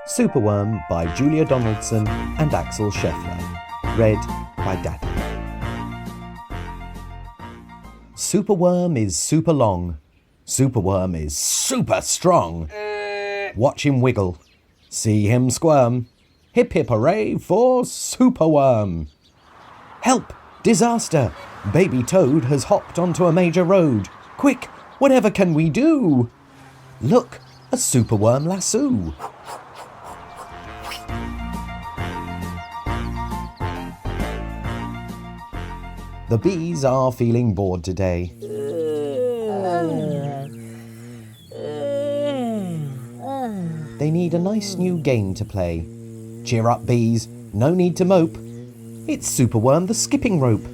Superworm by Julia Donaldson and Axel Scheffler. Read by Daddy. Superworm is super long. Superworm is super strong. Watch him wiggle. See him squirm. Hip hip hooray for Superworm. Help! Disaster! Baby Toad has hopped onto a major road. Quick! Whatever can we do? Look! A Superworm lasso. The bees are feeling bored today. They need a nice new game to play. Cheer up, bees. No need to mope. It's Superworm the skipping rope.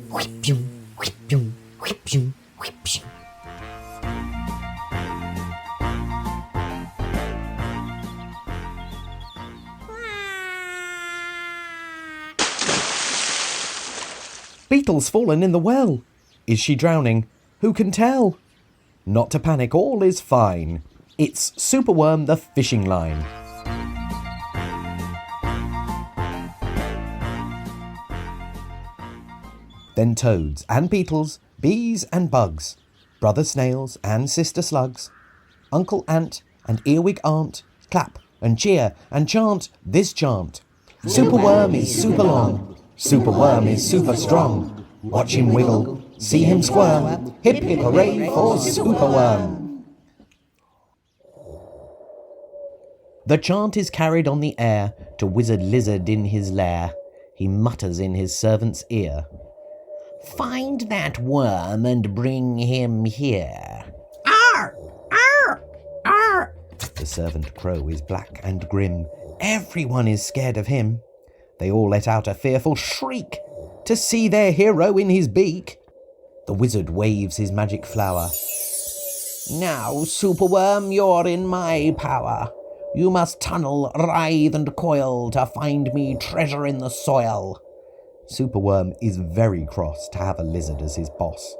Beetle's fallen in the well. Is she drowning? Who can tell? Not to panic, all is fine. It's Superworm the fishing line. Then toads and beetles, bees and bugs, brother snails and sister slugs, Uncle Ant and earwig aunt, clap and cheer and chant this chant. Superworm is super long. Superworm is super strong. Watch him wiggle, see him squirm. Hip hip hooray for Superworm. The chant is carried on the air to Wizard Lizard in his lair. He mutters in his servant's ear. Find that worm and bring him here. Arr! Arr! Arr! The servant crow is black and grim. Everyone is scared of him. They all let out a fearful shriek to see their hero in his beak. The wizard waves his magic flower. Now, Superworm, you're in my power. You must tunnel, writhe and coil to find me treasure in the soil. Superworm is very cross to have a lizard as his boss.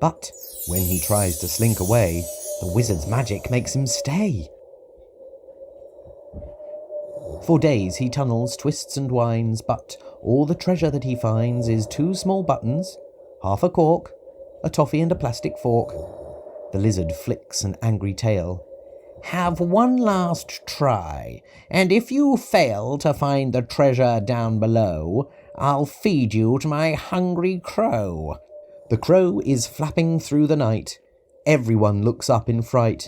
But when he tries to slink away, the wizard's magic makes him stay. For days he tunnels, twists and winds, but all the treasure that he finds is 2 small buttons, half a cork, a toffee and a plastic fork. The lizard flicks an angry tail. Have one last try, and if you fail to find the treasure down below, I'll feed you to my hungry crow. The crow is flapping through the night. Everyone looks up in fright.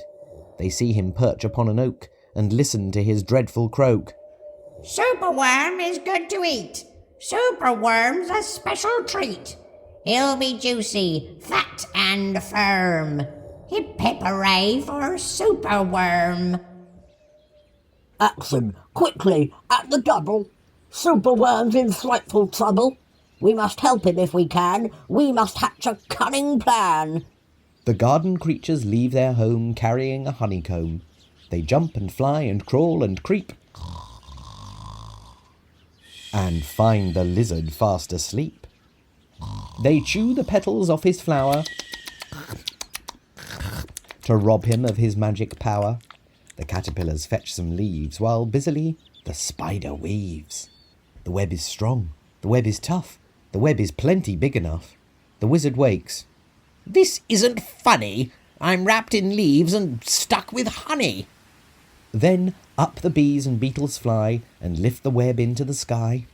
They see him perch upon an oak and listen to his dreadful croak. Superworm is good to eat. Superworm's a special treat. He'll be juicy, fat and firm. Hip hip hooray for Superworm. Action, quickly, at the double. Superworm's in frightful trouble. We must help him if we can. We must hatch a cunning plan. The garden creatures leave their home carrying a honeycomb. They jump and fly and crawl and creep and find the lizard fast asleep. They chew the petals off his flower to rob him of his magic power. The caterpillars fetch some leaves while busily the spider weaves. The web is strong, the web is tough, the web is plenty big enough. The wizard wakes. This isn't funny. I'm wrapped in leaves and stuck with honey. Then up the bees and beetles fly and lift the web into the sky.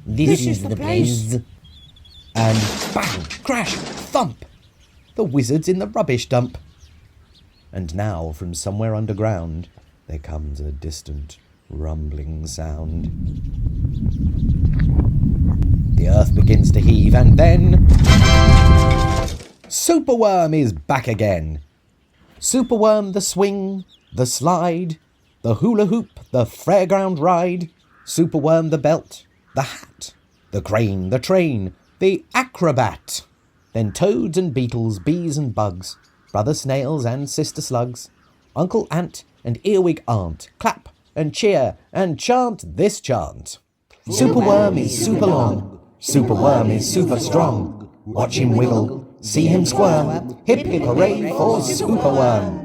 This is the place. And bang, crash, thump! The wizard's in the rubbish dump. And now from somewhere underground there comes a distant rumbling sound. The earth begins to heave and then Superworm is back again. Superworm the swing, the slide, the hula hoop, the fairground ride. Superworm the belt, the hat, the crane, the train, the acrobat. Then toads and beetles, bees and bugs, brother snails and sister slugs, Uncle Ant and earwig aunt, clap and cheer and chant this chant. Superworm is super long. Superworm is super strong. Watch him wiggle, see him squirm. Hip hip hooray for Superworm.